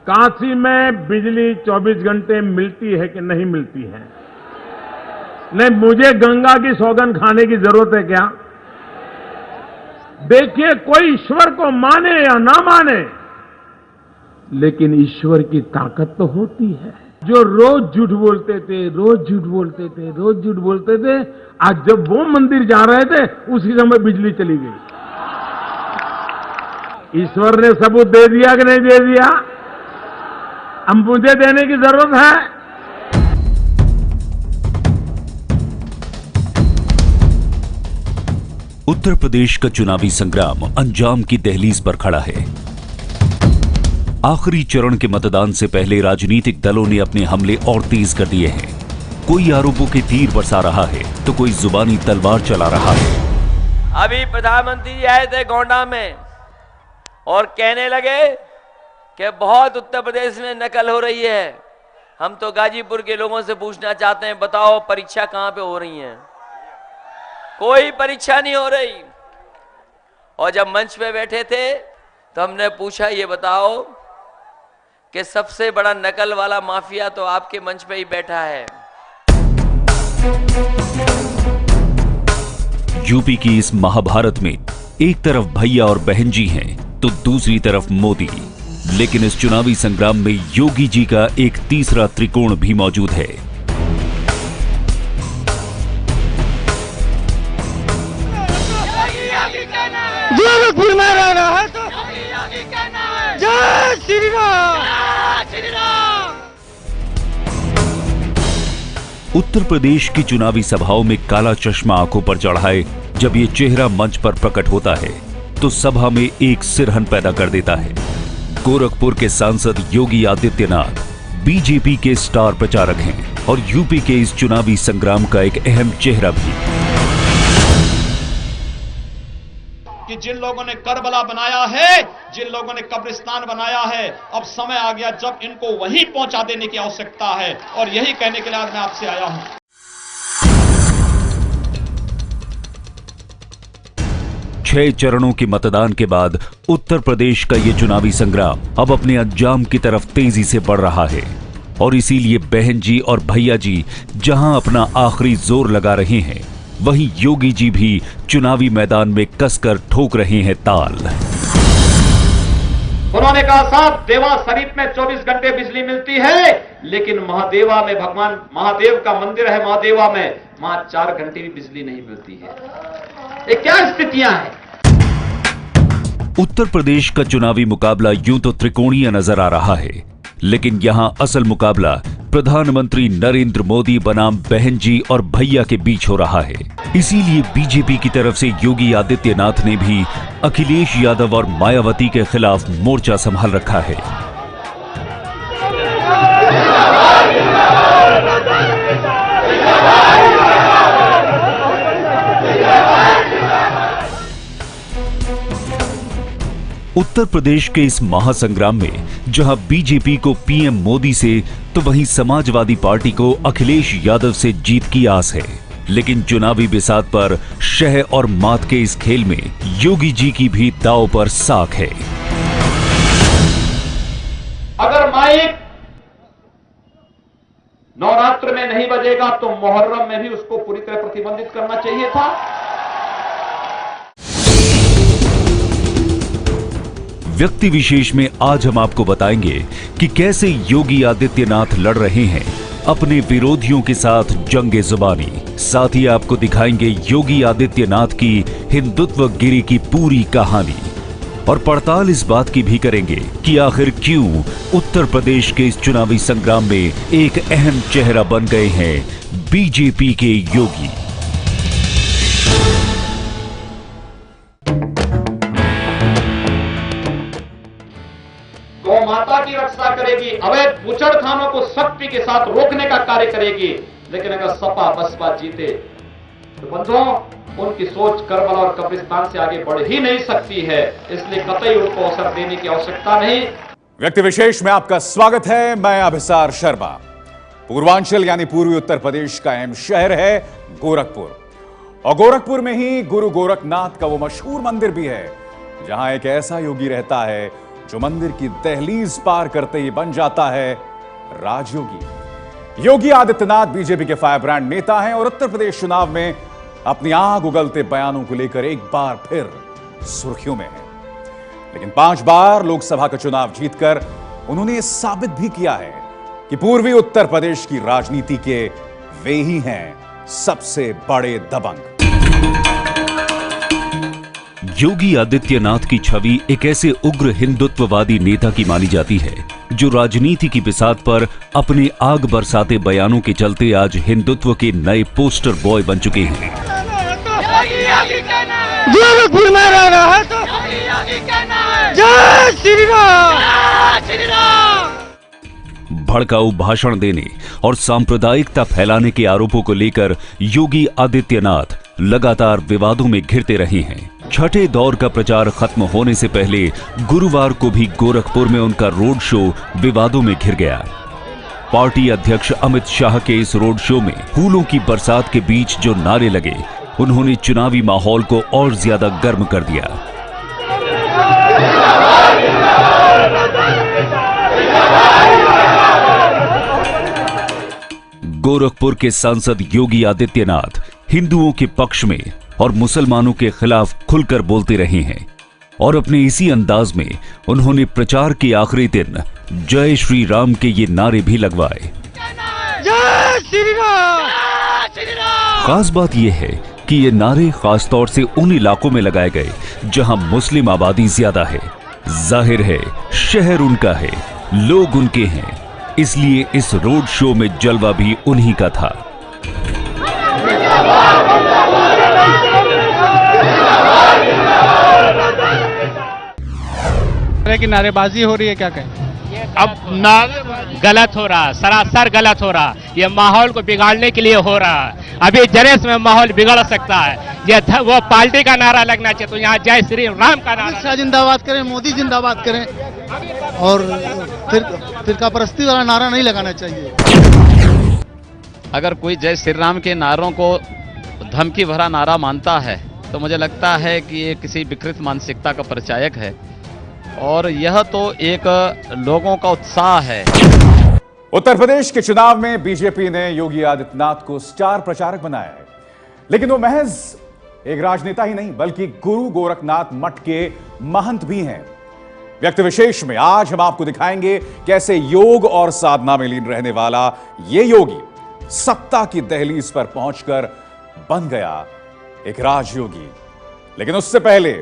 काशी में बिजली 24 घंटे मिलती है कि नहीं मिलती है? नहीं, मुझे गंगा की सौगंध खाने की जरूरत है क्या? देखिए, कोई ईश्वर को माने या ना माने, लेकिन ईश्वर की ताकत तो होती है। जो रोज झूठ बोलते थे, रोज झूठ बोलते थे, रोज झूठ बोलते थे, आज जब वो मंदिर जा रहे थे उसी समय बिजली चली गई। ईश्वर ने सबूत दे दिया कि नहीं दे दिया? अब मुझे देने की जरूरत है? उत्तर प्रदेश का चुनावी संग्राम अंजाम की दहलीज पर खड़ा है। आखिरी चरण के मतदान से पहले राजनीतिक दलों ने अपने हमले और तेज कर दिए हैं। कोई आरोपों के तीर बरसा रहा है तो कोई जुबानी तलवार चला रहा है। अभी प्रधानमंत्री जी आए थे गोंडा में और कहने लगे कि बहुत उत्तर प्रदेश में नकल हो रही है। हम तो गाजीपुर के लोगों से पूछना चाहते हैं, बताओ परीक्षा कहां पे हो रही है? कोई परीक्षा नहीं हो रही। और जब मंच पे बैठे थे तो हमने पूछा, ये बताओ कि सबसे बड़ा नकल वाला माफिया तो आपके मंच पे ही बैठा है। यूपी की इस महाभारत में एक तरफ भैया और बहन जी हैं तो दूसरी तरफ मोदी। लेकिन इस चुनावी संग्राम में योगी जी का एक तीसरा त्रिकोण भी मौजूद है। गोरखपुर में रहना है तो जय श्री राम। उत्तर प्रदेश की चुनावी सभाओं में काला चश्मा आंखों पर चढ़ाए जब ये चेहरा मंच पर प्रकट होता है तो सभा में एक सिरहन पैदा कर देता है। गोरखपुर के सांसद योगी आदित्यनाथ बीजेपी के स्टार प्रचारक हैं और यूपी के इस चुनावी संग्राम का एक अहम चेहरा भी। कि जिन लोगों ने करबला बनाया है, जिन लोगों ने कब्रिस्तान बनाया है, अब समय आ गया जब इनको वहीं पहुंचा देने की आवश्यकता है। और यही कहने के लिए आज मैं आपसे आया हूं। 6 चरणों के मतदान के बाद उत्तर प्रदेश का ये चुनावी संग्राम अब अपने अंजाम की तरफ तेजी से बढ़ रहा है। और इसीलिए बहन जी और भैया जी जहां अपना आखिरी जोर लगा रहे हैं, वहीं योगी जी भी चुनावी मैदान में कसकर ठोक रहे हैं ताल। उन्होंने कहा, साहब देवा शरीफ में 24 घंटे बिजली मिलती है, लेकिन महादेवा में, भगवान महादेव का मंदिर है महादेवा में, वहां 4 घंटे भी बिजली नहीं मिलती है। ये क्या स्थितियां हैं? उत्तर प्रदेश का चुनावी मुकाबला यूं तो त्रिकोणीय नजर आ रहा है, लेकिन यहां असल मुकाबला प्रधानमंत्री नरेंद्र मोदी बनाम बहन जी और भैया के बीच हो रहा है। इसीलिए बीजेपी की तरफ से योगी आदित्यनाथ ने भी अखिलेश यादव और मायावती के खिलाफ मोर्चा संभाल रखा है। उत्तर प्रदेश के इस महासंग्राम में जहां बीजेपी को पीएम मोदी से तो वहीं समाजवादी पार्टी को अखिलेश यादव से जीत की आस है। लेकिन चुनावी बिसात पर शह और मात के इस खेल में योगी जी की भी दांव पर साख है। अगर माइक नवरात्र में नहीं बजेगा तो मुहर्रम में भी उसको पूरी तरह प्रतिबंधित करना चाहिए था। व्यक्ति विशेष में आज हम आपको बताएंगे कि कैसे योगी आदित्यनाथ लड़ रहे हैं अपने विरोधियों के साथ जंगे जुबानी। साथ ही आपको दिखाएंगे योगी आदित्यनाथ की हिंदुत्व गिरी की पूरी कहानी और पड़ताल इस बात की भी करेंगे कि आखिर क्यों उत्तर प्रदेश के इस चुनावी संग्राम में एक अहम चेहरा बन गए हैं बीजेपी के योगी। गौ माता की रक्षा करेगी, अवैध बूचड़खानों को सख्ती के साथ रोकने का कार्य करेगी। लेकिन अगर सपा बसपा जीते तो बंधुओं, उनकी सोच करबला और कब्रिस्तान से आगे बढ़ ही नहीं सकती है। इसलिए कतई उनको अवसर देने की आवश्यकता नहीं। व्यक्ति विशेष में आपका स्वागत है। मैं अभिसार शर्मा। पूर्वांचल यानी पूर्वी उत्तर प्रदेश का अहम शहर है गोरखपुर, और गोरखपुर में ही गुरु गोरखनाथ का वो मशहूर मंदिर भी है जहां एक ऐसा योगी रहता है जो मंदिर की दहलीज पार करते ही बन जाता है राजयोगी। योगी आदित्यनाथ बीजेपी के फायर ब्रांड नेता हैं और उत्तर प्रदेश चुनाव में अपनी आग उगलते बयानों को लेकर एक बार फिर सुर्खियों में हैं। लेकिन 5 बार लोकसभा का चुनाव जीतकर उन्होंने यह साबित भी किया है कि पूर्वी उत्तर प्रदेश की राजनीति के वे ही हैं सबसे बड़े दबंग। योगी आदित्यनाथ की छवि एक ऐसे उग्र हिंदुत्ववादी नेता की मानी जाती है जो राजनीति की बिसात पर अपने आग बरसाते बयानों के चलते आज हिंदुत्व के नए पोस्टर बॉय बन चुके हैं। गोरखपुर में रहना है तो जय श्री राम। भड़काऊ भाषण देने और सांप्रदायिकता फैलाने के आरोपों को लेकर योगी आदित्यनाथ लगातार विवादों में घिरते रहे हैं। छठे दौर का प्रचार खत्म होने से पहले गुरुवार को भी गोरखपुर में उनका रोड शो विवादों में घिर गया। पार्टी अध्यक्ष अमित शाह के इस रोड शो में फूलों की बरसात के बीच जो नारे लगे, उन्होंने चुनावी माहौल को और ज्यादा गर्म कर दिया। गोरखपुर के सांसद योगी आदित्यनाथ हिंदुओं के पक्ष में और मुसलमानों के खिलाफ खुलकर बोलते रहे हैं और अपने इसी अंदाज में उन्होंने प्रचार के आखिरी दिन जय श्री राम के ये नारे भी लगवाए। जय श्री राम। खास बात यह है कि ये नारे खासतौर से उन इलाकों में लगाए गए जहां मुस्लिम आबादी ज्यादा है। जाहिर है शहर उनका है, लोग उनके हैं, इसलिए इस रोड शो में जलवा भी उन्हीं का था। की नारेबाजी हो रही है, क्या कहें? अब गलत हो रहा, सरासर गलत हो रहा। ये माहौल को बिगाड़ने के लिए हो रहा है। अभी जरेस में माहौल बिगड़ सकता है। ये वो पार्टी का नारा लगना चाहिए, तो यहाँ जय श्री राम का नारा। शाह जिंदाबाद करें, मोदी जिंदाबाद करें और फिरका परस्ती वाला नारा नहीं लगाना चाहिए। अगर कोई जय श्री राम के नारों को धमकी भरा नारा मानता है तो मुझे लगता है कि ये किसी विकृत मानसिकता का परिचायक है और यह तो एक लोगों का उत्साह है। उत्तर प्रदेश के चुनाव में बीजेपी ने योगी आदित्यनाथ को स्टार प्रचारक बनाया है, लेकिन वो महज एक राजनेता ही नहीं बल्कि गुरु गोरखनाथ मठ के महंत भी हैं। व्यक्ति विशेष में आज हम आपको दिखाएंगे कैसे योग और साधना में लीन रहने वाला ये योगी सत्ता की दहलीज पर पहुंचकर बन गया एक राजयोगी। लेकिन उससे पहले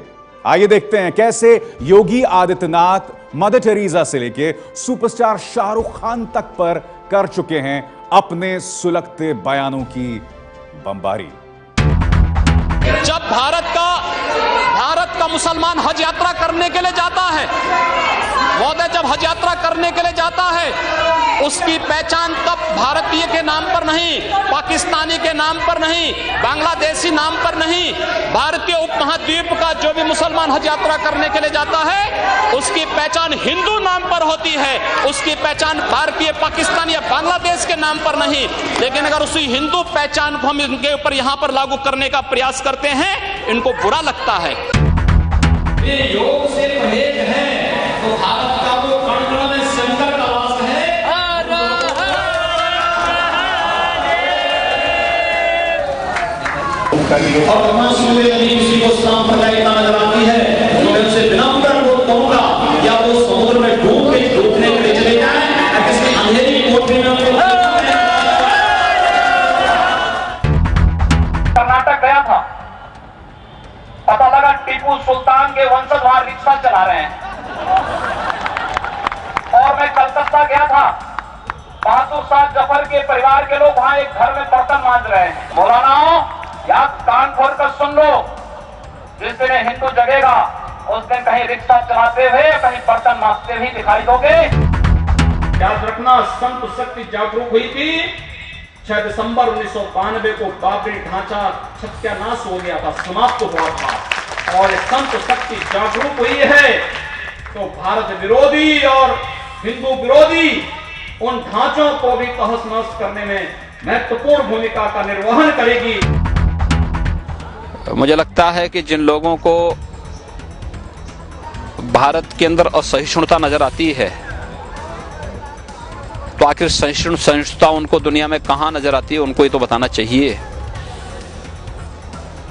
आइए देखते हैं कैसे योगी आदित्यनाथ मदर टेरेसा से लेके सुपरस्टार शाहरुख खान तक पर कर चुके हैं अपने सुलगते बयानों की बमबारी। जब भारत का मुसलमान हज यात्रा करने के लिए जाता है, महोदय, जब हज यात्रा करने के लिए जाता है उसकी पहचान तब भारतीय के नाम पर नहीं, पाकिस्तानी के नाम पर नहीं, बांग्लादेशी नाम पर नहीं, भारतीय उपमहाद्वीप का जो भी मुसलमान हज यात्रा करने के लिए जाता है उसकी पहचान हिंदू नाम पर होती है। उसकी पहचान भारतीय, पाकिस्तानी या बांग्लादेश के नाम पर नहीं। लेकिन अगर उसी हिंदू पहचान को हम इनके ऊपर यहां पर लागू करने का प्रयास करते हैं, इनको बुरा लगता है। ये योग से परहेज है तो भारत का वो कण में शंकर का वास है। और तमाशे यदि किसी को सांप्रदायिकता नजर आती है तो मैं उनसे विनम्र अनुरोध करूंगा या वो समुद्र में डूब के डूबने के लिए चले जाएं या किसी अंधेरी कोठरी में उनको। कर्नाटक गया था, पता लगा टीपू सुल्तान के वंशज वहां रिक्शा चला रहे हैं। और मैं कलकत्ता गया था, बहादुर शाह जफर के परिवार के लोग वहां एक घर में बर्तन मांज रहे हैं। मौलाना या कान खोल कर सुन लो, जिस दिन हिंदू जगेगा उस दिन कहीं रिक्शा चलाते हुए कहीं बर्तन मांजते हुए दिखाई दोगे। याद रखना, संत शक्ति जागरूक हुई थी 6 दिसंबर 1992 को बाबरी ढांचा सत्यानाश हो गया था, समाप्त हुआ था। और संत शक्ति जागरूक हुई है तो भारत विरोधी और हिंदू विरोधी उन ढांचों को भी तहस नहस करने में महत्वपूर्ण भूमिका का निर्वहन करेगी। मुझे लगता है कि जिन लोगों को भारत के अंदर असहिष्णुता नजर आती है, तो आखिर सहिष्णुता उनको दुनिया में कहां नजर आती है, उनको ये तो बताना चाहिए।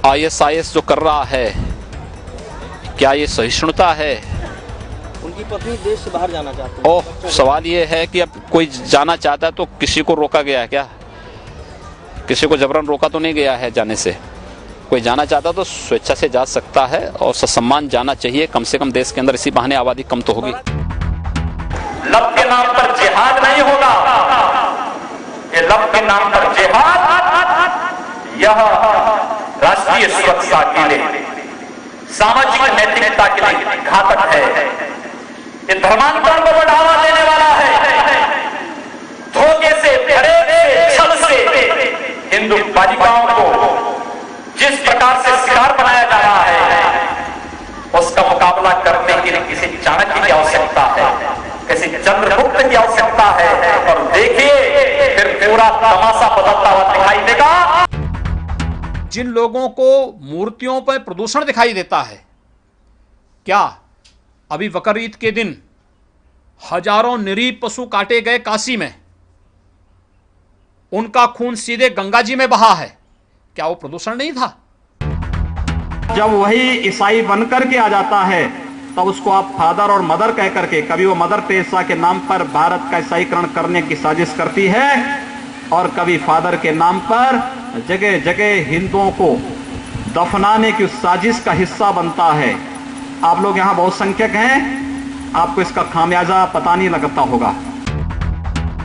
ISIS जो कर रहा है, क्या ये सहिष्णुता है? उनकी पत्नी देश से बाहर जाना चाहती है। ओह, सवाल ये है कि अब कोई जाना चाहता है तो किसी को रोका गया है क्या? किसी को जबरन रोका तो नहीं गया है जाने से। कोई जाना चाहता तो स्वेच्छा से जा सकता है और ससम्मान जाना चाहिए। कम से कम देश के अंदर इसी बहाने आबादी कम तो होगी। लब के नाम पर जिहाद नहीं होगा, ये लब के नाम पर जिहाद यह राष्ट्रीय सुरक्षा के लिए, सामाजिक नैतिकता के लिए घातक है। ये धर्मांतरण को बढ़ावा देने वाला है। धोखे से, भरे छल से हिंदू बालिकाओं को जिस प्रकार से शिकार बनाया जा रहा है, उसका मुकाबला करने के लिए किसी चाणक्य की आवश्यकता है, किसी चंद्रगुप्त की आवश्यकता है। और देखिए फिर पूरा तमाशा बदलता हुआ दिखाई देगा। जिन लोगों को मूर्तियों पर प्रदूषण दिखाई देता है, क्या अभी बकरीद के दिन हजारों निरीह पशु काटे गए काशी में, उनका खून सीधे गंगा जी में बहा है, क्या वो प्रदूषण नहीं था? जब वही ईसाई बनकर के आ जाता है, तब उसको आप फादर और मदर कह करके, कभी वो मदर टेरेसा के नाम पर भारत का ईसाईकरण करने की साजिश करती है और कभी फादर के नाम पर जगह जगह हिंदुओं को दफनाने की उस साजिश का हिस्सा बनता है। आप लोग यहां बहुत संख्यक हैं, आपको इसका खामियाजा पता नहीं लगता होगा।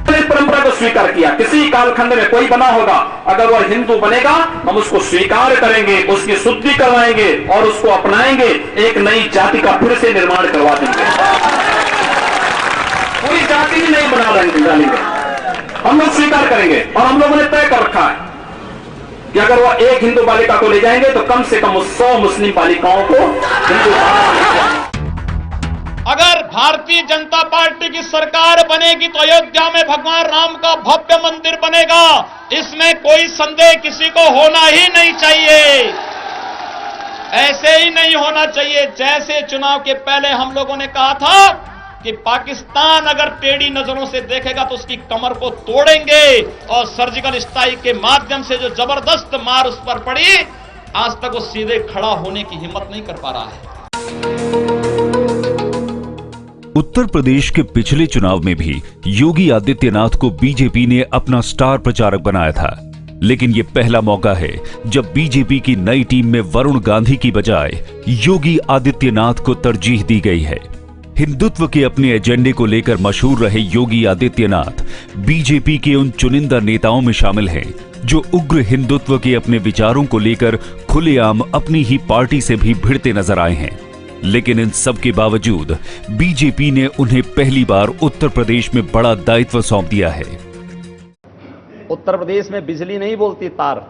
इस परंपरा को स्वीकार किया, किसी कालखंड में कोई बना होगा, अगर वह हिंदू बनेगा हम उसको स्वीकार करेंगे, उसकी शुद्धि करवाएंगे और उसको अपनाएंगे, एक नई जाति का फिर से निर्माण करवा देंगे। पूरी जाति भी नहीं बना डालेंगे, हम लोग स्वीकार करेंगे। और हम लोगों ने तय कर रखा है कि अगर वह एक हिंदू बालिका को ले जाएंगे तो कम से कम 100 मुस्लिम बालिकाओं को हिंदू। अगर भारतीय जनता पार्टी की सरकार बनेगी तो अयोध्या में भगवान राम का भव्य मंदिर बनेगा, इसमें कोई संदेह किसी को होना ही नहीं चाहिए। ऐसे ही नहीं होना चाहिए जैसे चुनाव के पहले हम लोगों ने कहा था कि पाकिस्तान अगर टेढ़ी नजरों से देखेगा तो उसकी कमर को तोड़ेंगे, और सर्जिकल स्ट्राइक के माध्यम से जो जबरदस्त मार उस पर पड़ी, आज तक वो सीधे खड़ा होने की हिम्मत नहीं कर पा रहा है। उत्तर प्रदेश के पिछले चुनाव में भी योगी आदित्यनाथ को बीजेपी ने अपना स्टार प्रचारक बनाया था, लेकिन ये पहला मौका है जब बीजेपी की नई टीम में वरुण गांधी की बजाय योगी आदित्यनाथ को तरजीह दी गई है। हिंदुत्व के अपने एजेंडे को लेकर मशहूर रहे योगी आदित्यनाथ बीजेपी के उन चुनिंदा नेताओं में शामिल हैं जो उग्र हिंदुत्व के अपने विचारों को लेकर खुलेआम अपनी ही पार्टी से भी भिड़ते नजर आए हैं। लेकिन इन सब के बावजूद बीजेपी ने उन्हें पहली बार उत्तर प्रदेश में बड़ा दायित्व सौंप दिया है। उत्तर प्रदेश में बिजली नहीं बोलती तार,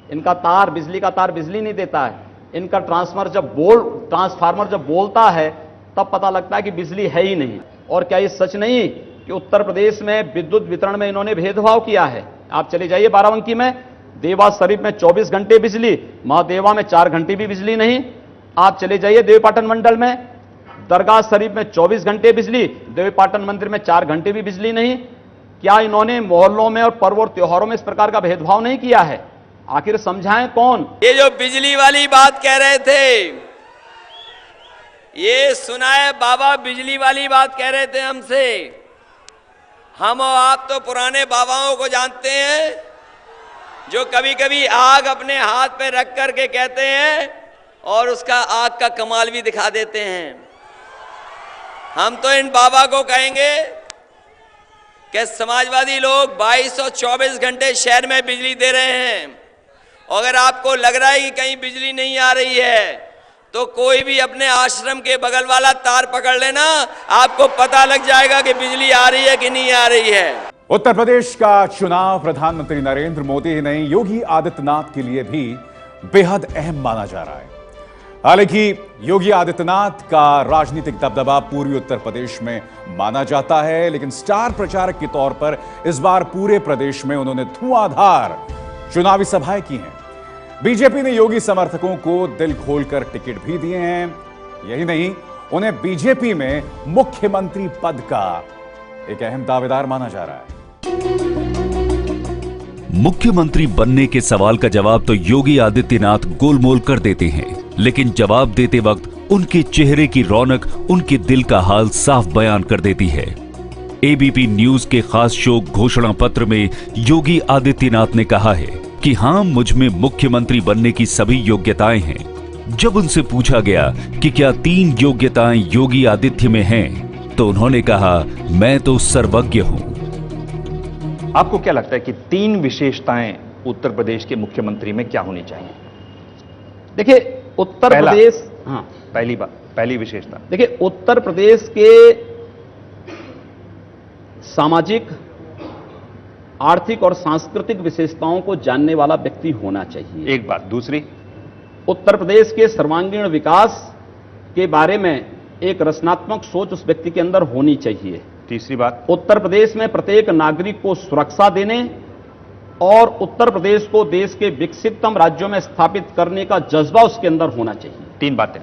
इनका तार, बिजली का तार बिजली नहीं देता है। इनका ट्रांसफार्मर जब बोलता है तब पता लगता है कि बिजली है ही नहीं। और क्या ये सच नहीं कि उत्तर प्रदेश में विद्युत वितरण में इन्होंने भेदभाव किया है? आप चले जाइए बाराबंकी में, देवास शरीफ में 24 घंटे बिजली, महादेवा में 4 घंटे भी बिजली नहीं। आप चले जाइए देवीपाटन मंडल में, दरगाह शरीफ में 24 घंटे बिजली, देवीपाटन मंदिर में 4 घंटे भी बिजली नहीं। क्या इन्होंने मोहल्लों में और पर्व और त्योहारों में इस प्रकार का भेदभाव नहीं किया है? आखिर समझाएं कौन? ये जो बिजली वाली बात कह रहे थे, ये सुना है बाबा बिजली वाली बात कह रहे थे हमसे। हम और आप तो पुराने बाबाओं को जानते हैं जो कभी कभी आग अपने हाथ पे रख करके कहते हैं और उसका आग का कमाल भी दिखा देते हैं। हम तो इन बाबा को कहेंगे कि समाजवादी लोग 2224 घंटे शहर में बिजली दे रहे हैं। अगर आपको लग रहा है कि कहीं बिजली नहीं आ रही है तो कोई भी अपने आश्रम के बगल वाला तार पकड़ लेना, आपको पता लग जाएगा कि बिजली आ रही है कि नहीं आ रही है। उत्तर प्रदेश का चुनाव प्रधानमंत्री नरेंद्र मोदी ही नहीं, योगी आदित्यनाथ के लिए भी बेहद अहम माना जा रहा है। हालांकि योगी आदित्यनाथ का राजनीतिक दबदबा पूर्वी उत्तर प्रदेश में माना जाता है, लेकिन स्टार प्रचारक के तौर पर इस बार पूरे प्रदेश में उन्होंने धुआंधार चुनावी सभाएं की हैं। बीजेपी ने योगी समर्थकों को दिल खोलकर टिकट भी दिए हैं। यही नहीं, उन्हें बीजेपी में मुख्यमंत्री पद का एक अहम दावेदार माना जा रहा है। मुख्यमंत्री बनने के सवाल का जवाब तो योगी आदित्यनाथ गोलमोल कर देते हैं, लेकिन जवाब देते वक्त उनके चेहरे की रौनक उनके दिल का हाल साफ बयान कर देती है। एबीपी न्यूज के खास शो घोषणा पत्र में योगी आदित्यनाथ ने कहा है कि हां, मुझ में मुख्यमंत्री बनने की सभी योग्यताएं हैं। जब उनसे पूछा गया कि क्या 3 योग्यताएं योगी आदित्य में हैं, तो उन्होंने कहा, मैं तो सर्वज्ञ हूं। आपको क्या लगता है कि 3 विशेषताएं उत्तर प्रदेश के मुख्यमंत्री में क्या होनी चाहिए? देखिए, उत्तर प्रदेश, हाँ, पहली विशेषता, देखिए, उत्तर प्रदेश के सामाजिक, आर्थिक और सांस्कृतिक विशेषताओं को जानने वाला व्यक्ति होना चाहिए। एक बात। दूसरी, उत्तर प्रदेश के सर्वांगीण विकास के बारे में एक रचनात्मक सोच उस व्यक्ति के अंदर होनी चाहिए। तीसरी बात, उत्तर प्रदेश में प्रत्येक नागरिक को सुरक्षा देने और उत्तर प्रदेश को देश के विकसिततम राज्यों में स्थापित करने का जज्बा उसके अंदर होना चाहिए। 3 बातें।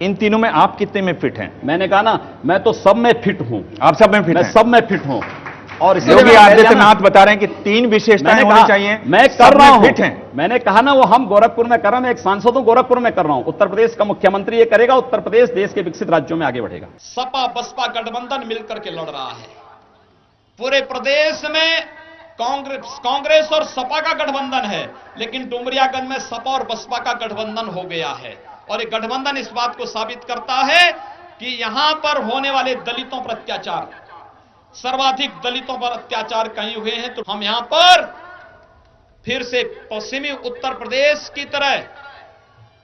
इन तीनों में आप कितने में फिट हैं? मैंने कहा ना, मैं तो सब में फिट हूं। आप सब में फिट हैं? मैं सब में फिट हूं। और योगी आदित्यनाथ बता रहे हैं कि 3 विशेषताएं होनी चाहिए। मैं कर रहा हूं। फिट हैं। मैंने कहा ना, वो हम गोरखपुर में कर रहे हैं, मैं एक सांसद हूं, गोरखपुर में कर रहा हूं। उत्तर प्रदेश का मुख्यमंत्री ये करेगा, उत्तर प्रदेश देश के विकसित राज्यों में आगे बढ़ेगा। सपा बसपा गठबंधन मिलकर के लड़ रहा है। पूरे प्रदेश में कांग्रेस और सपा का गठबंधन है, लेकिन डुमरियागंज में सपा और बसपा का गठबंधन हो गया है। और ये गठबंधन इस बात को साबित करता है कि यहां पर होने वाले दलितों पर अत्याचार, सर्वाधिक दलितों पर अत्याचार कहीं हुए हैं, तो हम यहां पर फिर से पश्चिमी उत्तर प्रदेश की तरह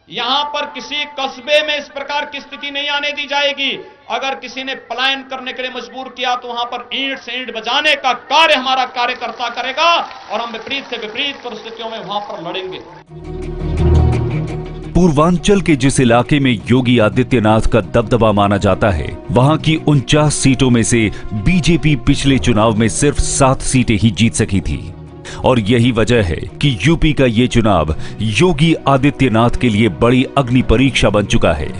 यहां पर किसी कस्बे में इस प्रकार की स्थिति नहीं आने दी जाएगी। अगर किसी ने पलायन करने के लिए मजबूर किया तो वहां पर ईंट से ईंट बजाने का कार्य हमारा कार्यकर्ता करेगा और हम विपरीत से विपरीत परिस्थितियों में वहां पर लड़ेंगे। पूर्वांचल के जिस इलाके में योगी आदित्यनाथ का दबदबा माना जाता है, वहां की 49 सीटों में से बीजेपी पिछले चुनाव में सिर्फ 7 सीटें ही जीत सकी थी। और यही वजह है कि यूपी का ये चुनाव योगी आदित्यनाथ के लिए बड़ी अग्नि परीक्षा बन चुका है।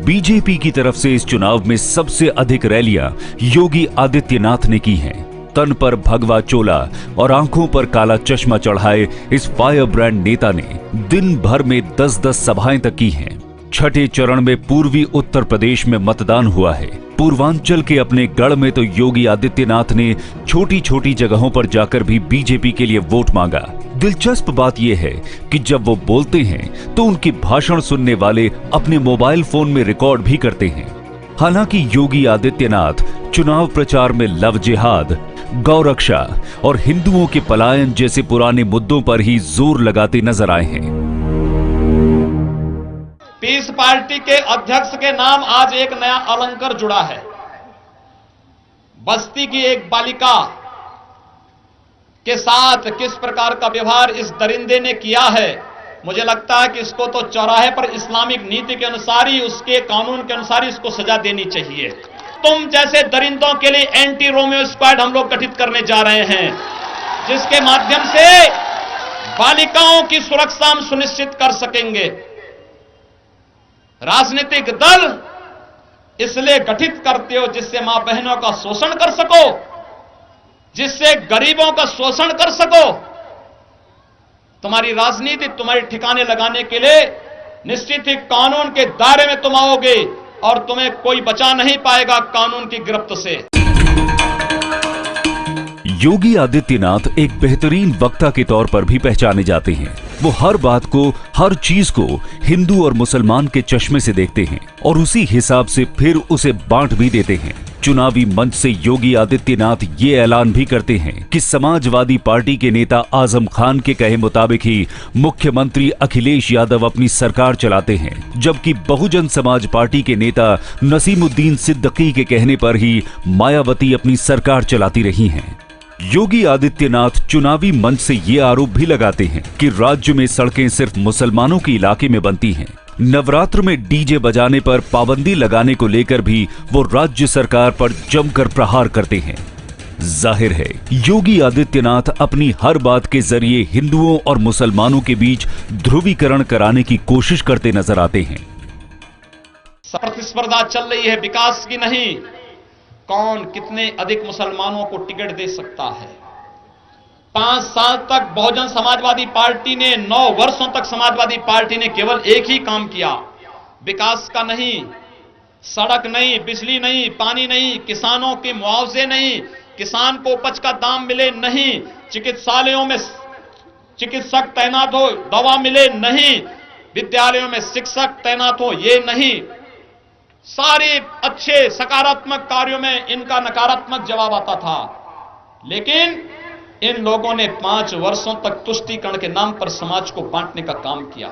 बीजेपी की तरफ से इस चुनाव में सबसे अधिक रैलियां योगी आदित्यनाथ ने की हैं। तन पर भगवा चोला और आंखों पर काला चश्मा चढ़ाए इस फायर ब्रांड नेता ने दिन भर में 10-10 सभाएं तक की हैं। छठे चरण में पूर्वी उत्तर प्रदेश में मतदान हुआ है। पूर्वांचल के अपने गढ़ में तो योगी आदित्यनाथ ने छोटी छोटी जगहों पर जाकर भी बीजेपी के लिए वोट मांगा। दिलचस्प बात यह है कि जब वो बोलते हैं तो उनके भाषण सुनने वाले अपने मोबाइल फोन में रिकॉर्ड भी करते हैं। हालांकि योगी आदित्यनाथ चुनाव प्रचार में लव जिहाद, गौरक्षा और हिंदुओं के पलायन जैसे पुराने मुद्दों पर ही जोर लगाते नजर आए हैं। पीस पार्टी के अध्यक्ष के नाम आज एक नया अलंकर जुड़ा है। बस्ती की एक बालिका के साथ किस प्रकार का व्यवहार इस दरिंदे ने किया है, मुझे लगता है कि इसको तो चौराहे पर इस्लामिक नीति के अनुसार ही, उसके कानून के अनुसार ही इसको सजा देनी चाहिए। तुम जैसे दरिंदों के लिए एंटी रोमियो स्क्वाड हम लोग गठित करने जा रहे हैं, जिसके माध्यम से बालिकाओं की सुरक्षा हम सुनिश्चित कर सकेंगे। राजनीतिक दल इसलिए गठित करते हो जिससे मां बहनों का शोषण कर सको, जिससे गरीबों का शोषण कर सको। तुम्हारी राजनीति तुम्हारे ठिकाने लगाने के लिए निश्चित ही कानून के दायरे में तुम आओगे और तुम्हें कोई बचा नहीं पाएगा कानून की गिरफ्त से। योगी आदित्यनाथ एक बेहतरीन वक्ता के तौर पर भी पहचाने जाते हैं। वो हर बात को, हर चीज को हिंदू और मुसलमान के चश्मे से देखते हैं और उसी हिसाब से फिर उसे बांट भी देते हैं। चुनावी मंच से योगी आदित्यनाथ ये ऐलान भी करते हैं कि समाजवादी पार्टी के नेता आजम खान के कहे मुताबिक ही मुख्यमंत्री अखिलेश यादव अपनी सरकार चलाते हैं, जबकि बहुजन समाज पार्टी के नेता नसीमुद्दीन सिद्दीकी के कहने पर ही मायावती अपनी सरकार चलाती रही हैं। योगी आदित्यनाथ चुनावी मंच से ये आरोप भी लगाते हैं कि राज्य में सड़कें सिर्फ मुसलमानों के इलाके में बनती हैं। नवरात्र में डीजे बजाने पर पाबंदी लगाने को लेकर भी वो राज्य सरकार पर जमकर प्रहार करते हैं। जाहिर है योगी आदित्यनाथ अपनी हर बात के जरिए हिंदुओं और मुसलमानों के बीच ध्रुवीकरण कराने की कोशिश करते नजर आते हैं। प्रतिस्पर्धा चल रही है विकास की नहीं, कौन कितने अधिक मुसलमानों को टिकट दे सकता है। 5 साल तक बहुजन समाजवादी पार्टी ने, 9 वर्षों तक समाजवादी पार्टी ने केवल एक ही काम किया, विकास का नहीं, सड़क नहीं, बिजली नहीं, पानी नहीं, किसानों के मुआवजे नहीं, किसान को उपज का दाम मिले नहीं, चिकित्सालयों में चिकित्सक तैनात हो, दवा मिले नहीं, विद्यालयों में शिक्षक तैनात हो, ये नहीं। सारे अच्छे सकारात्मक कार्यों में इनका नकारात्मक जवाब आता था। लेकिन इन लोगों ने 5 वर्षों तक तुष्टीकरण के नाम पर समाज को बांटने का काम किया,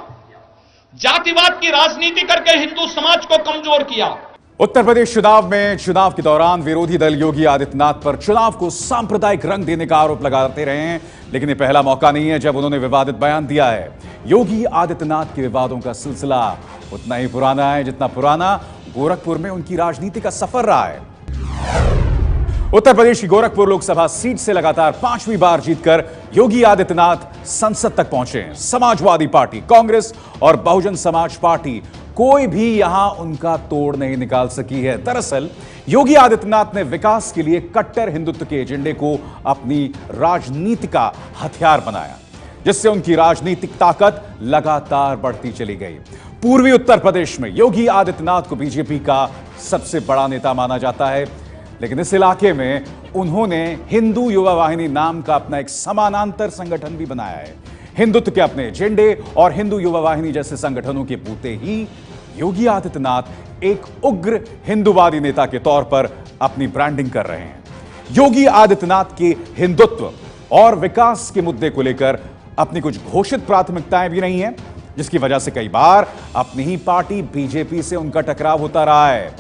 जातिवाद की राजनीति करके हिंदू समाज को कमजोर किया। उत्तर प्रदेश चुनाव में चुनाव के दौरान विरोधी दल योगी आदित्यनाथ पर चुनाव को सांप्रदायिक रंग देने का आरोप लगाते रहे हैं, लेकिन ये पहला मौका नहीं है जब उन्होंने विवादित बयान दिया है। योगी आदित्यनाथ के विवादों का सिलसिला उतना ही पुराना है जितना पुराना गोरखपुर में उनकी राजनीति का सफर रहा है। उत्तर प्रदेश की गोरखपुर लोकसभा सीट से लगातार 5वीं बार जीतकर योगी आदित्यनाथ संसद तक पहुंचे हैं। समाजवादी पार्टी, कांग्रेस और बहुजन समाज पार्टी कोई भी यहां उनका तोड़ नहीं निकाल सकी है। दरअसल योगी आदित्यनाथ ने विकास के लिए कट्टर हिंदुत्व के एजेंडे को अपनी राजनीति का हथियार बनाया, जिससे उनकी राजनीतिक ताकत लगातार बढ़ती चली गई। पूर्वी उत्तर प्रदेश में योगी आदित्यनाथ को बीजेपी का सबसे बड़ा नेता माना जाता है, लेकिन इस इलाके में उन्होंने हिंदू युवा वाहिनी नाम का अपना एक समानांतर संगठन भी बनाया है। हिंदुत्व के अपने एजेंडे और हिंदू युवा वाहिनी जैसे संगठनों के बूते ही योगी आदित्यनाथ एक उग्र हिंदूवादी नेता के तौर पर अपनी ब्रांडिंग कर रहे हैं। योगी आदित्यनाथ के हिंदुत्व और विकास के मुद्दे को लेकर अपनी कुछ घोषित प्राथमिकताएं भी नहीं है, जिसकी वजह से कई बार अपनी ही पार्टी बीजेपी से उनका टकराव होता रहा है।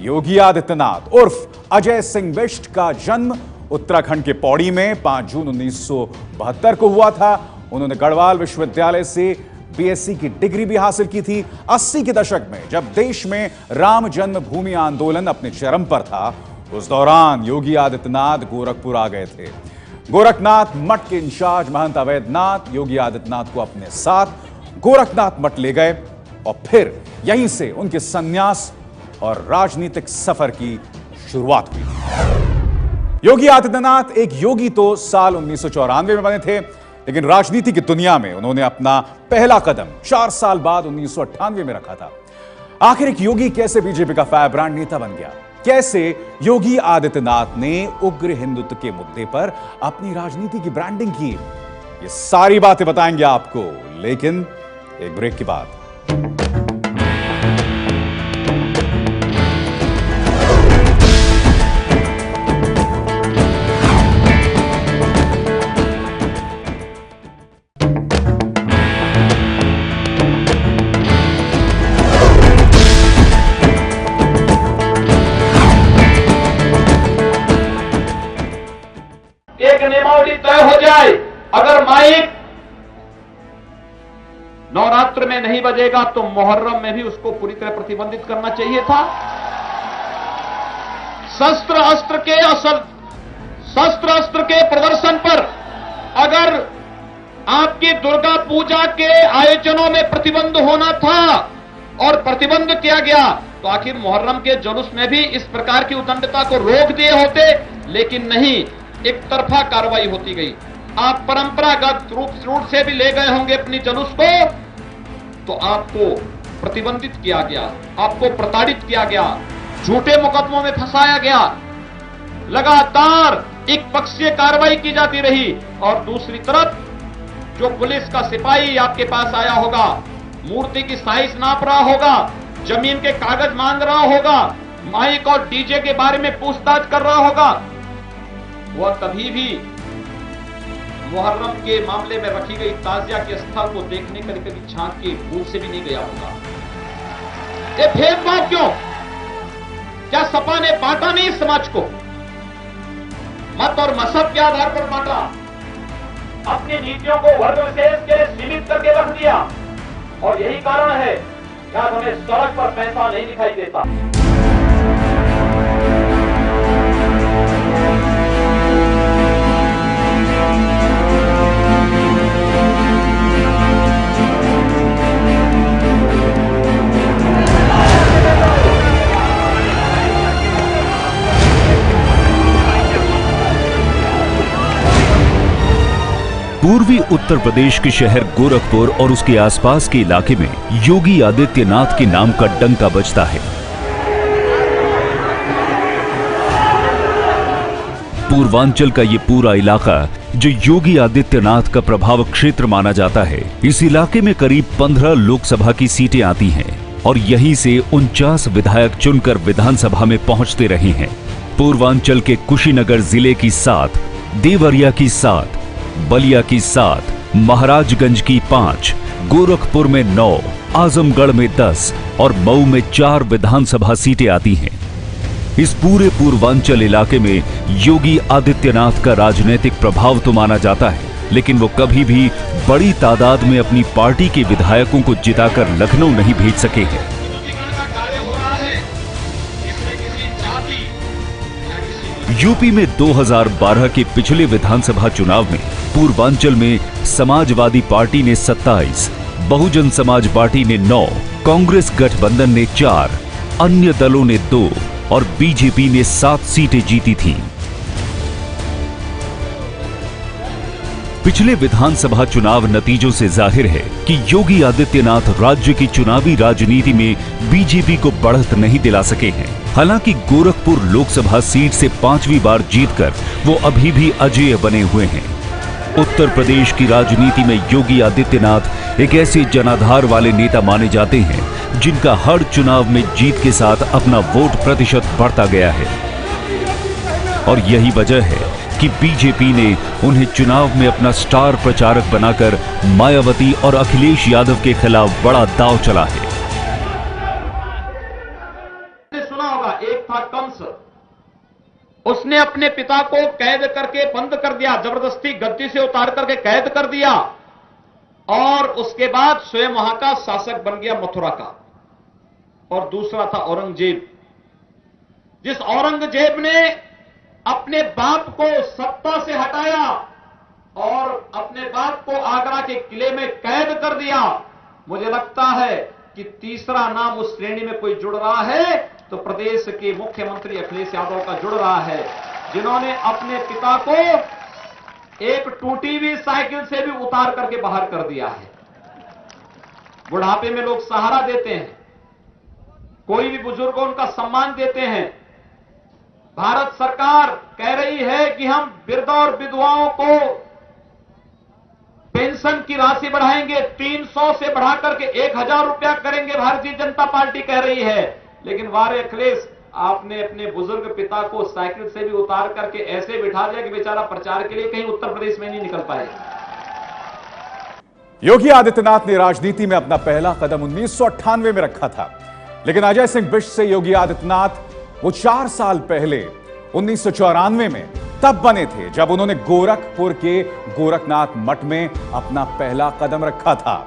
योगी आदित्यनाथ उर्फ अजय सिंह बिष्ट का जन्म उत्तराखंड के पौड़ी में 5 जून 1972 को हुआ था। उन्होंने गढ़वाल विश्वविद्यालय से बीएससी की डिग्री भी हासिल की थी। 80 के दशक में जब देश में राम जन्मभूमि आंदोलन अपने चरम पर था, उस दौरान योगी आदित्यनाथ गोरखपुर आ गए थे। गोरखनाथ मठ के इंचार्ज महंत अवैधनाथ योगी आदित्यनाथ को अपने साथ गोरखनाथ मठ ले गए और फिर यहीं से उनके संन्यास और राजनीतिक सफर की शुरुआत हुई। योगी आदित्यनाथ एक योगी तो साल 1994 में बने थे, लेकिन राजनीति की दुनिया में उन्होंने अपना पहला कदम 4 साल बाद 1998 में रखा था। आखिर एक योगी कैसे बीजेपी का फायर ब्रांड नेता बन गया? कैसे योगी आदित्यनाथ ने उग्र हिंदुत्व के मुद्दे पर अपनी राजनीति की ब्रांडिंग की? ये सारी बातें बताएंगे आपको, लेकिन एक ब्रेक के बाद। एक नियमावली तय हो जाए, अगर माइक नवरात्र में नहीं बजेगा तो मुहर्रम में भी उसको पूरी तरह प्रतिबंधित करना चाहिए था। शस्त्र अस्त्र के प्रदर्शन पर अगर आपकी दुर्गा पूजा के आयोजनों में प्रतिबंध होना था और प्रतिबंध किया गया, तो आखिर मुहर्रम के जुलूस में भी इस प्रकार की उदंडता को रोक दिए होते, लेकिन नहीं, एक तरफा कार्रवाई होती गई। आप परंपरागत रूप से भी ले गए होंगे अपनी जुलूस को, तो आपको प्रतिबंधित किया गया, आपको प्रताड़ित किया गया, झूठे मुकदमों में फंसाया गया। लगातार एक पक्षीय कार्रवाई की जाती रही और दूसरी तरफ जो पुलिस का सिपाही आपके पास आया होगा, मूर्ति की साइज नाप रहा होगा, जमीन के कागज मांग रहा होगा, माइक और डीजे के बारे में पूछताछ कर रहा होगा, वह कभी भी मुहर्रम के मामले में रखी गई ताजिया के स्थल को देखने के लिए कभी झांक के भूल से भी नहीं गया होगा। ये भेदभाव क्यों? क्या सपा ने बांटा नहीं समाज को? मत और मजहब के आधार पर बांटा, अपनी नीतियों को वर्ग विशेष के सीमित करके रख दिया, और यही कारण है कि आज हमें सड़क पर पैसा नहीं दिखाई देता। पूर्वी उत्तर प्रदेश के शहर गोरखपुर और उसके आसपास के इलाके में योगी आदित्यनाथ के नाम का डंका बजता है। पूर्वांचल का ये पूरा इलाका जो योगी आदित्यनाथ का प्रभाव क्षेत्र माना जाता है, इस इलाके में करीब 15 लोकसभा की सीटें आती हैं और यहीं से 49 विधायक चुनकर विधानसभा में पहुंचते रहे हैं। पूर्वांचल के कुशीनगर जिले की 7, देवरिया की 7, बलिया की 7, महाराजगंज की 5, गोरखपुर में 9, आजमगढ़ में 10 और मऊ में 4 विधानसभा सीटें आती हैं। इस पूरे पूर्वांचल इलाके में योगी आदित्यनाथ का राजनीतिक प्रभाव तो माना जाता है, लेकिन वो कभी भी बड़ी तादाद में अपनी पार्टी के विधायकों को जिताकर लखनऊ नहीं भेज सके हैं। यूपी में 2012 के पिछले विधानसभा चुनाव में पूर्वांचल में समाजवादी पार्टी ने 27, बहुजन समाज पार्टी ने 9, कांग्रेस गठबंधन ने 4, अन्य दलों ने 2 और बीजेपी ने 7 सीटें जीती थीं। पिछले विधानसभा चुनाव नतीजों से जाहिर है कि योगी आदित्यनाथ राज्य की चुनावी राजनीति में बीजेपी को बढ़त नहीं दिला सके हैं। हालांकि गोरखपुर लोकसभा सीट से 5वीं बार जीतकर वो अभी भी अजेय बने हुए हैं। उत्तर प्रदेश की राजनीति में योगी आदित्यनाथ एक ऐसे जनाधार वाले नेता माने जाते हैं जिनका हर चुनाव में जीत के साथ अपना वोट प्रतिशत बढ़ता गया है और यही वजह है कि बीजेपी ने उन्हें चुनाव में अपना स्टार प्रचारक बनाकर मायावती और अखिलेश यादव के खिलाफ बड़ा दांव चला है। सुना होगा, एक था कंस, उसने अपने पिता को कैद करके बंद कर दिया, जबरदस्ती गद्दी से उतार करके कैद कर दिया और उसके बाद स्वयं वहां का शासक बन गया मथुरा का। और दूसरा था औरंगजेब, जिस औरंगजेब ने अपने बाप को सत्ता से हटाया और अपने बाप को आगरा के किले में कैद कर दिया। मुझे लगता है कि तीसरा नाम उस श्रेणी में कोई जुड़ रहा है तो प्रदेश के मुख्यमंत्री अखिलेश यादव का जुड़ रहा है, जिन्होंने अपने पिता को एक टूटी हुई साइकिल से भी उतार करके बाहर कर दिया है। बुढ़ापे में लोग सहारा देते हैं, कोई भी बुजुर्ग उनका सम्मान देते हैं। भारत सरकार कह रही है कि हम वृद्ध और विधवाओं को पेंशन की राशि बढ़ाएंगे, 300 से बढ़ाकर के 1000 रुपया करेंगे, भारतीय जनता पार्टी कह रही है। लेकिन वारे अखिलेश, आपने अपने बुजुर्ग पिता को साइकिल से भी उतार करके ऐसे बिठा दिया कि बेचारा प्रचार के लिए कहीं उत्तर प्रदेश में नहीं निकल पाए। योगी आदित्यनाथ ने राजनीति में अपना पहला कदम 1998 में रखा था, लेकिन अजय सिंह बिष्ट से योगी आदित्यनाथ वो 4 साल पहले 1994 में तब बने थे जब उन्होंने गोरखपुर के गोरखनाथ मठ में अपना पहला कदम रखा था।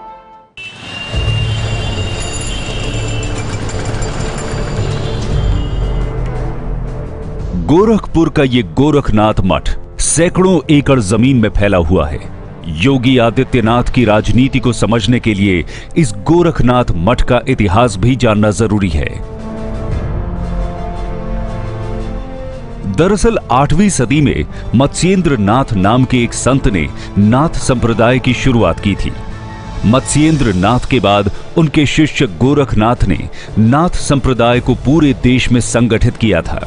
गोरखपुर का ये गोरखनाथ मठ सैकड़ों एकड़ जमीन में फैला हुआ है। योगी आदित्यनाथ की राजनीति को समझने के लिए इस गोरखनाथ मठ का इतिहास भी जानना जरूरी है। दरअसल 8वीं सदी में मत्स्येंद्र नाथ नाम के एक संत ने नाथ संप्रदाय की शुरुआत की थी। मत्स्येंद्र नाथ के बाद उनके शिष्य गोरखनाथ ने नाथ संप्रदाय को पूरे देश में संगठित किया था।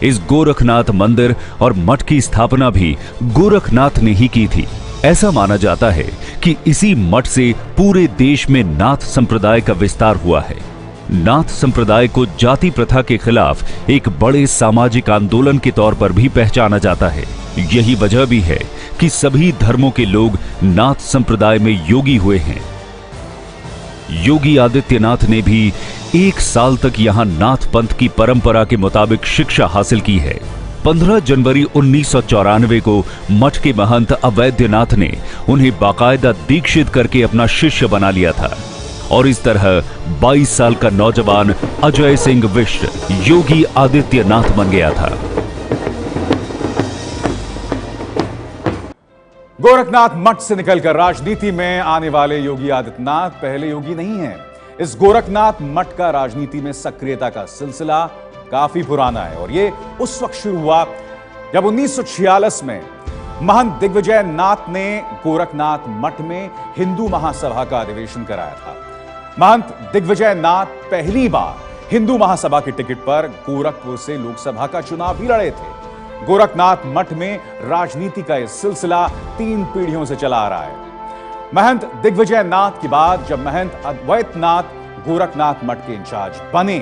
इस गोरखनाथ मंदिर और मठ की स्थापना भी गोरखनाथ ने ही की थी। ऐसा माना जाता है कि इसी मठ से पूरे देश में नाथ संप्रदाय का विस्तार हुआ है। नाथ संप्रदाय को जाति प्रथा के खिलाफ एक बड़े सामाजिक आंदोलन के तौर पर भी पहचाना जाता है। यही वजह भी है कि सभी धर्मों के लोग नाथ संप्रदाय में योगी हुए हैं। योगी आदित्यनाथ ने भी 1 साल तक यहां नाथ पंथ की परंपरा के मुताबिक शिक्षा हासिल की है। 15 जनवरी 1994 को मठ के महंत अवैधनाथ ने उन्हें बाकायदा दीक्षित करके अपना शिष्य बना लिया था और इस तरह 22 साल का नौजवान अजय सिंह बिष्ट योगी आदित्यनाथ बन गया था। गोरखनाथ मठ से निकलकर राजनीति में आने वाले योगी आदित्यनाथ पहले योगी नहीं हैं। इस गोरखनाथ मठ का राजनीति में सक्रियता का सिलसिला काफी पुराना है और ये उस वक्त शुरू हुआ जब 1946 में महंत दिग्विजय नाथ ने गोरखनाथ मठ में हिंदू महासभा का अधिवेशन कराया था। महंत दिग्विजय नाथ पहली बार हिंदू महासभा की टिकट पर गोरखपुर से लोकसभा का चुनाव भी लड़े थे। गोरखनाथ मठ में राजनीति का यह सिलसिला 3 पीढ़ियों से चला आ रहा है। महंत दिग्विजय नाथ के बाद जब महंत अद्वैतनाथ गोरखनाथ मठ के इंचार्ज बने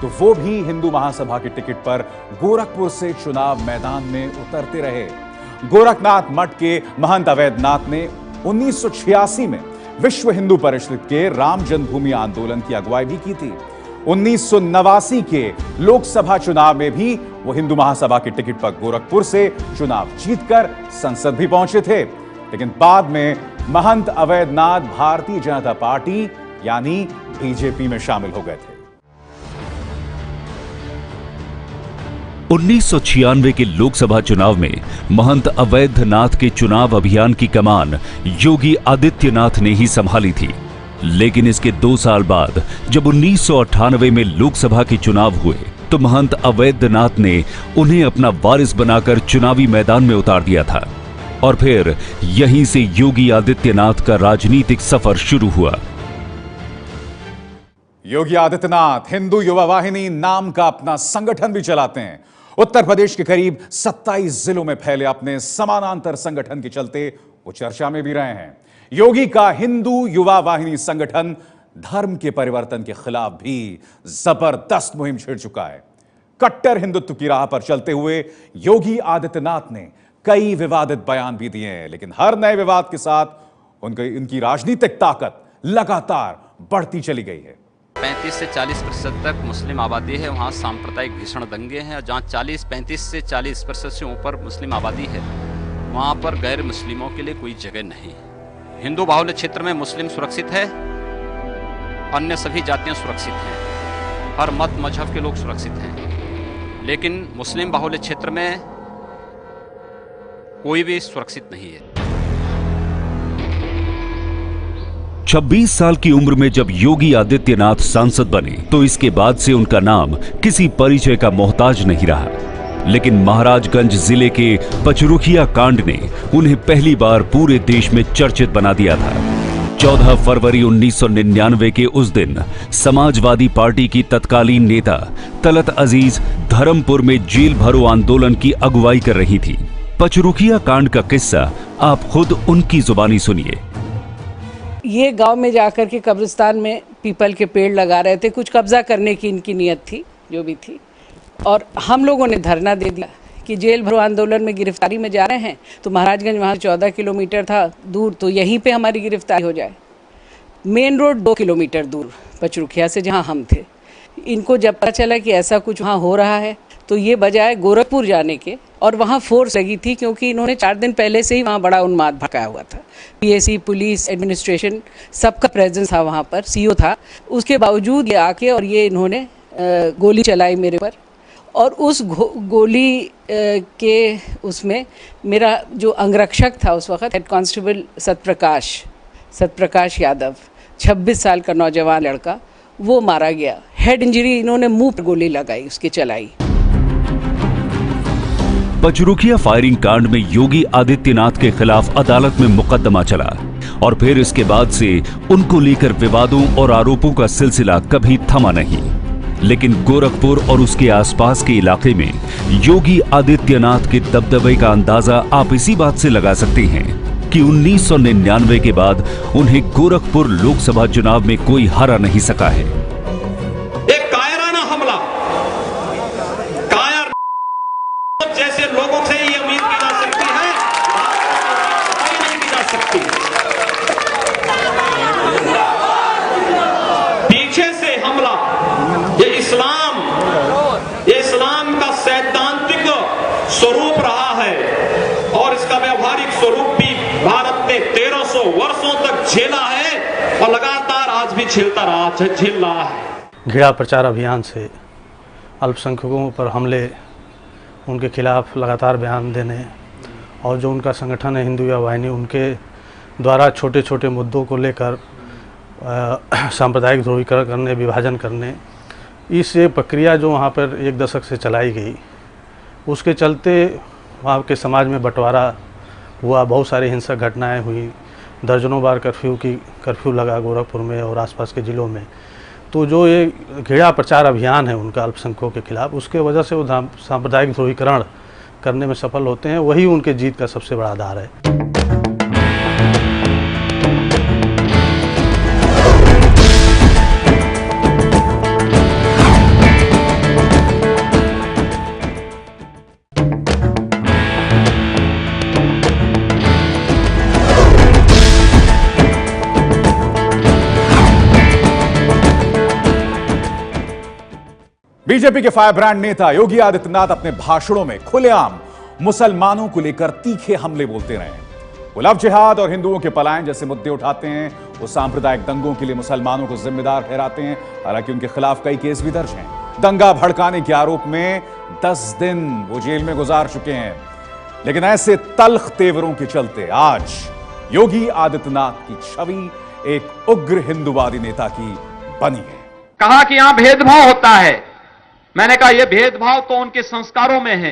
तो वो भी हिंदू महासभा की टिकट पर गोरखपुर से चुनाव मैदान में उतरते रहे। गोरखनाथ मठ के महंत अवैधनाथ ने 1986 में विश्व हिंदू परिषद के राम जन्मभूमि आंदोलन की अगुवाई भी की थी। 1989 के लोकसभा चुनाव में भी वो हिंदू महासभा की टिकट पर गोरखपुर से चुनाव जीतकर संसद भी पहुंचे थे। लेकिन बाद में महंत अवैधनाथ भारतीय जनता पार्टी यानी बीजेपी में शामिल हो गए थे। 1996 के लोकसभा चुनाव में महंत अवैधनाथ के चुनाव अभियान की कमान योगी आदित्यनाथ ने ही संभाली थी। लेकिन इसके 2 साल बाद जब 1998 में लोकसभा के चुनाव हुए तो महंत अवैधनाथ ने उन्हें अपना वारिस बनाकर चुनावी मैदान में उतार दिया था और फिर यहीं से योगी आदित्यनाथ का राजनीतिक सफर शुरू हुआ। योगी आदित्यनाथ हिंदू युवा वाहिनी नाम का अपना संगठन भी चलाते हैं। उत्तर प्रदेश के करीब 27 जिलों में फैले अपने समानांतर संगठन के चलते वो चर्चा में भी रहे हैं। योगी का हिंदू युवा वाहिनी संगठन धर्म के परिवर्तन के खिलाफ भी जबरदस्त मुहिम छेड़ चुका है। कट्टर हिंदुत्व की राह पर चलते हुए योगी आदित्यनाथ ने कई विवादित बयान भी दिए हैं, लेकिन हर नए विवाद के साथ उनकी राजनीतिक ताकत लगातार बढ़ती चली गई है। 35 से 40% तक मुस्लिम आबादी है, वहाँ सांप्रदायिक भीषण दंगे हैं। जहाँ 35 से 40% से ऊपर मुस्लिम आबादी है वहाँ पर गैर मुस्लिमों के लिए कोई जगह नहीं। हिंदू बाहुल्य क्षेत्र में मुस्लिम सुरक्षित है, अन्य सभी जातियां सुरक्षित हैं, हर मत मजहब के लोग सुरक्षित हैं, लेकिन मुस्लिम बाहुल्य क्षेत्र में कोई भी सुरक्षित नहीं है। 26 साल की उम्र में जब योगी आदित्यनाथ सांसद बने तो इसके बाद से उनका नाम किसी परिचय का मोहताज नहीं रहा। लेकिन महाराजगंज जिले के पचरुखिया कांड ने उन्हें पहली बार पूरे देश में चर्चित बना दिया था। 14 फरवरी 1999 के उस दिन समाजवादी पार्टी की तत्कालीन नेता तलत अजीज धर्मपुर में जेल भरो आंदोलन की अगुवाई कर रही थी। पचरुखिया कांड का किस्सा आप खुद उनकी जुबानी सुनिए। ये गांव में जाकर के कब्रिस्तान में पीपल के पेड़ लगा रहे थे, कुछ कब्जा करने की इनकी नियत थी जो भी थी, और हम लोगों ने धरना दे दिया कि जेल भरो आंदोलन में गिरफ्तारी में जा रहे हैं तो महाराजगंज वहाँ 14 किलोमीटर था दूर, तो यहीं पे हमारी गिरफ्तारी हो जाए। मेन रोड 2 किलोमीटर दूर पचरुखिया से जहाँ हम थे। इनको जब पता चला कि ऐसा कुछ वहाँ हो रहा है तो ये बजाय गोरखपुर जाने के, और वहाँ फोर्स लगी थी क्योंकि इन्होंने 4 दिन पहले से ही वहाँ बड़ा उन्माद भड़काया हुआ था। पीएसी, पुलिस, एडमिनिस्ट्रेशन सबका प्रेजेंस था वहाँ पर, सीओ था। उसके बावजूद ये आके और ये इन्होंने गोली चलाई मेरे पर, और उस गोली के उसमें मेरा जो अंगरक्षक था उस वक्त हेड कांस्टेबल सतप्रकाश यादव, 26 साल का नौजवान लड़का, वो मारा गया। हेड इंजरी, इन्होंने मुंह पर गोली लगाई, उसकी चलाई। पचरुखिया फायरिंग कांड में योगी आदित्यनाथ के खिलाफ अदालत में मुकदमा चला और फिर इसके बाद से उनको लेकर विवादों और आरोपों का सिलसिला कभी थमा नहीं। लेकिन गोरखपुर और उसके आसपास के इलाके में योगी आदित्यनाथ के दबदबे का अंदाजा आप इसी बात से लगा सकते हैं कि 1999 के बाद उन्हें गोरखपुर लोकसभा चुनाव में कोई हरा नहीं सका है। एक कायराना हमला, कायर जैसे लोगों से ये उम्मीद की जा सकती है, नहीं की जा सकती। पीछे से हमला, ये इस्लाम का सैद्धांतिक स्वरूप रहा है और इसका व्यवहारिक स्वरूप भी भारत ने 1300 वर्षों तक झेला है और लगातार आज भी झेल रहा है। घृणा प्रचार अभियान से अल्पसंख्यकों पर हमले, उनके खिलाफ लगातार बयान देने, और जो उनका संगठन है हिंदू युवा वाहिनी, उनके द्वारा छोटे छोटे मुद्दों को लेकर सांप्रदायिक ध्रुवीकरण करने, विभाजन करने, इस एक प्रक्रिया जो वहाँ पर 1 दशक से चलाई गई, उसके चलते वहाँ के समाज में बंटवारा हुआ, बहुत सारी हिंसक घटनाएं हुई, दर्जनों बार कर्फ्यू लगा गोरखपुर में और आसपास के ज़िलों में। तो जो ये घृणा प्रचार अभियान है उनका अल्पसंख्यकों के खिलाफ, उसके वजह से वो सांप्रदायिक ध्रुवीकरण करने में सफल होते हैं, वही उनके जीत का सबसे बड़ा आधार है। बीजेपी के फायर ब्रांड नेता योगी आदित्यनाथ अपने भाषणों में खुलेआम मुसलमानों को लेकर तीखे हमले बोलते रहे हैं। वो लव जिहाद और हिंदुओं के पलायन जैसे मुद्दे उठाते हैं। वो सांप्रदायिक दंगों के लिए मुसलमानों को जिम्मेदार ठहराते हैं, हालांकि उनके खिलाफ कई केस भी दर्ज हैं। दंगा भड़काने के आरोप में 10 दिन वो जेल में गुजार चुके हैं। लेकिन ऐसे तल्ख तेवरों के चलते आज योगी आदित्यनाथ की छवि एक उग्र हिंदुवादी नेता की बनी है। कहा कि यहां भेदभाव होता है। मैंने कहा यह भेदभाव तो उनके संस्कारों में है।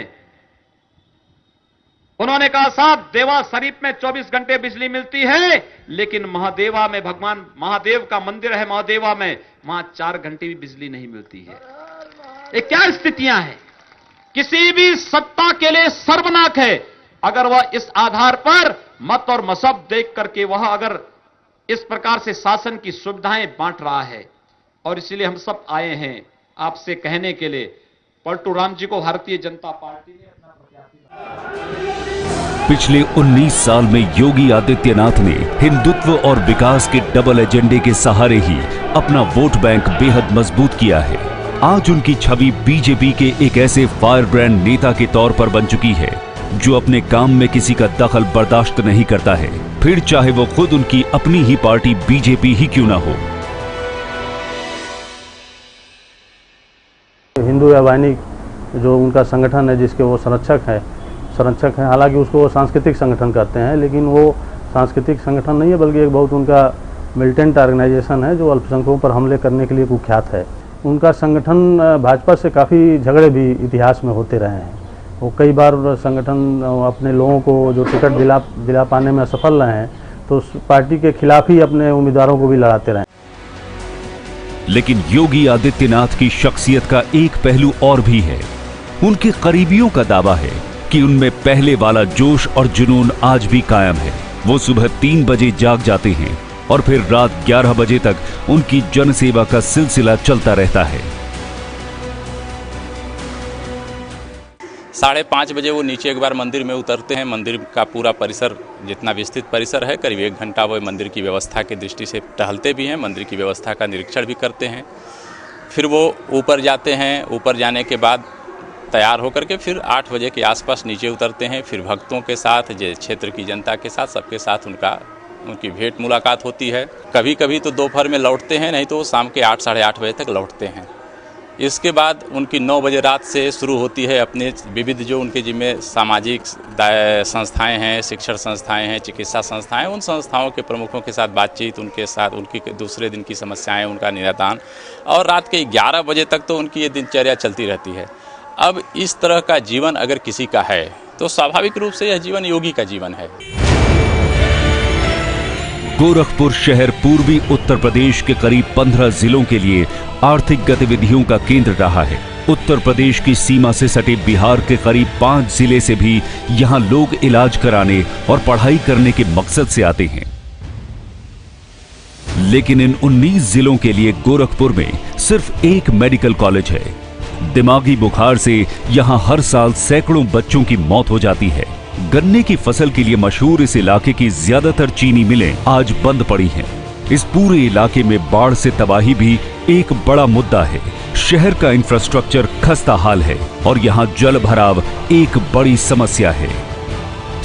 उन्होंने कहा साहब देवास शरीफ में 24 घंटे बिजली मिलती है, लेकिन महादेवा में भगवान महादेव का मंदिर है, महादेवा में वहां 4 घंटे भी बिजली नहीं मिलती है। ये क्या स्थितियां हैं? किसी भी सत्ता के लिए सर्वनाक है अगर वह इस आधार पर मत और मजहब देख करके वह अगर इस प्रकार से शासन की सुविधाएं बांट रहा है। और इसलिए हम सब आए हैं आपसे कहने के लिए, पलटू राम जी को भारतीय जनता पार्टी ने पिछले 19 साल में योगी आदित्यनाथ ने हिंदुत्व और विकास के डबल एजेंडे के सहारे ही अपना वोट बैंक बेहद मजबूत किया है। आज उनकी छवि बीजेपी के एक ऐसे फायर ब्रांड नेता के तौर पर बन चुकी है जो अपने काम में किसी का दखल बर्दाश्त नहीं करता है, फिर चाहे वो खुद उनकी अपनी ही पार्टी बीजेपी ही क्यों ना हो। हिंदू या वाहिनी जो उनका संगठन है, जिसके वो संरक्षक हैं, हालांकि उसको वो सांस्कृतिक संगठन कहते हैं, लेकिन वो सांस्कृतिक संगठन नहीं है, बल्कि एक बहुत उनका मिलिटेंट ऑर्गेनाइजेशन है जो अल्पसंख्यकों पर हमले करने के लिए कुख्यात है। उनका संगठन भाजपा से काफ़ी झगड़े भी इतिहास में होते रहे हैं। वो कई बार संगठन अपने लोगों को जो टिकट दिला पाने में असफल रहे हैं, तो उस पार्टी के खिलाफ ही अपने उम्मीदवारों को भी लड़ाते रहे। लेकिन योगी आदित्यनाथ की शख्सियत का एक पहलू और भी है। उनके करीबियों का दावा है कि उनमें पहले वाला जोश और जुनून आज भी कायम है। वो सुबह 3 बजे जाग जाते हैं और फिर रात 11 बजे तक उनकी जनसेवा का सिलसिला चलता रहता है। 5:30 बजे वो नीचे एक बार मंदिर में उतरते हैं। मंदिर का पूरा परिसर, जितना विस्तृत परिसर है, करीब 1 घंटा वो मंदिर की व्यवस्था की दृष्टि से टहलते भी हैं, मंदिर की व्यवस्था का निरीक्षण भी करते हैं। फिर वो ऊपर जाते हैं। ऊपर जाने के बाद तैयार होकर के फिर 8 बजे के आसपास नीचे उतरते हैं। फिर भक्तों के साथ, क्षेत्र की जनता के साथ, सबके साथ उनकी भेंट मुलाकात होती है। कभी कभी तो दोपहर में लौटते हैं, नहीं तो शाम के 8 साढ़े 8 बजे तक लौटते हैं। इसके बाद उनकी 9 बजे रात से शुरू होती है अपने विविध जो उनके जिम्मे सामाजिक संस्थाएं हैं, शिक्षण संस्थाएं हैं, चिकित्सा संस्थाएं, उन संस्थाओं के प्रमुखों के साथ बातचीत, उनके साथ उनकी दूसरे दिन की समस्याएं, उनका निरादान, और रात के 11 बजे तक तो उनकी ये दिनचर्या चलती रहती है। अब इस तरह का जीवन अगर किसी का है तो स्वाभाविक रूप से यह जीवन योगी का जीवन है। गोरखपुर शहर पूर्वी उत्तर प्रदेश के करीब 15 जिलों के लिए आर्थिक गतिविधियों का केंद्र रहा है। उत्तर प्रदेश की सीमा से सटे बिहार के करीब 5 जिले से भी यहां लोग इलाज कराने और पढ़ाई करने के मकसद से आते हैं। लेकिन इन 19 जिलों के लिए गोरखपुर में सिर्फ एक मेडिकल कॉलेज है। दिमागी बुखार से यहां हर साल सैकड़ों बच्चों की मौत हो जाती है। गन्ने की फसल के लिए मशहूर इस इलाके की ज्यादातर चीनी मिलें आज बंद पड़ी हैं। इस पूरे इलाके में बाढ़ से तबाही भी एक बड़ा मुद्दा है। शहर का इंफ्रास्ट्रक्चर खस्ता हाल है और यहाँ जल भराव एक बड़ी समस्या है।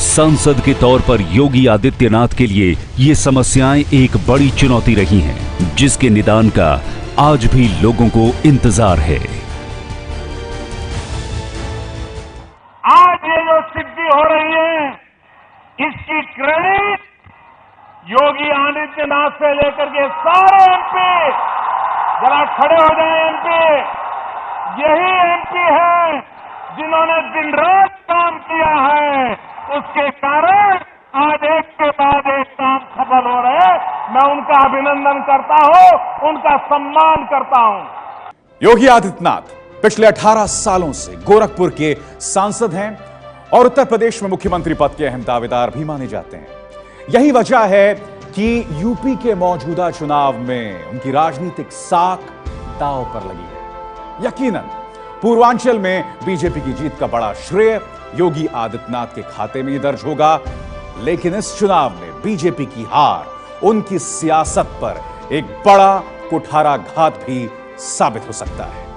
सांसद के तौर पर योगी आदित्यनाथ के लिए ये समस्याएं एक बड़ी चुनौती रही हैं, जिसके निदान का आज भी लोगों को इंतजार है। आज ये जो सिद्धि हो रही है, इसकी क्रेडिट योगी आदित्यनाथ से लेकर के सारे एमपी, जरा खड़े हो जाए एमपी, यही एमपी है जिन्होंने दिन रात काम किया है। उसके कारण के बाद एक काम सफल हो रहे हैं, मैं उनका अभिनंदन करता हूं, उनका सम्मान करता हूं। योगी आदित्यनाथ पिछले 18 सालों से गोरखपुर के सांसद हैं और उत्तर प्रदेश में मुख्यमंत्री पद के अहम दावेदार भी माने जाते हैं। यही वजह है कि यूपी के मौजूदा चुनाव में उनकी राजनीतिक साख दांव पर लगी है। यकीनन पूर्वांचल में बीजेपी की जीत का बड़ा श्रेय योगी आदित्यनाथ के खाते में ही दर्ज होगा, लेकिन इस चुनाव में बीजेपी की हार उनकी सियासत पर एक बड़ा कुठाराघात भी साबित हो सकता है।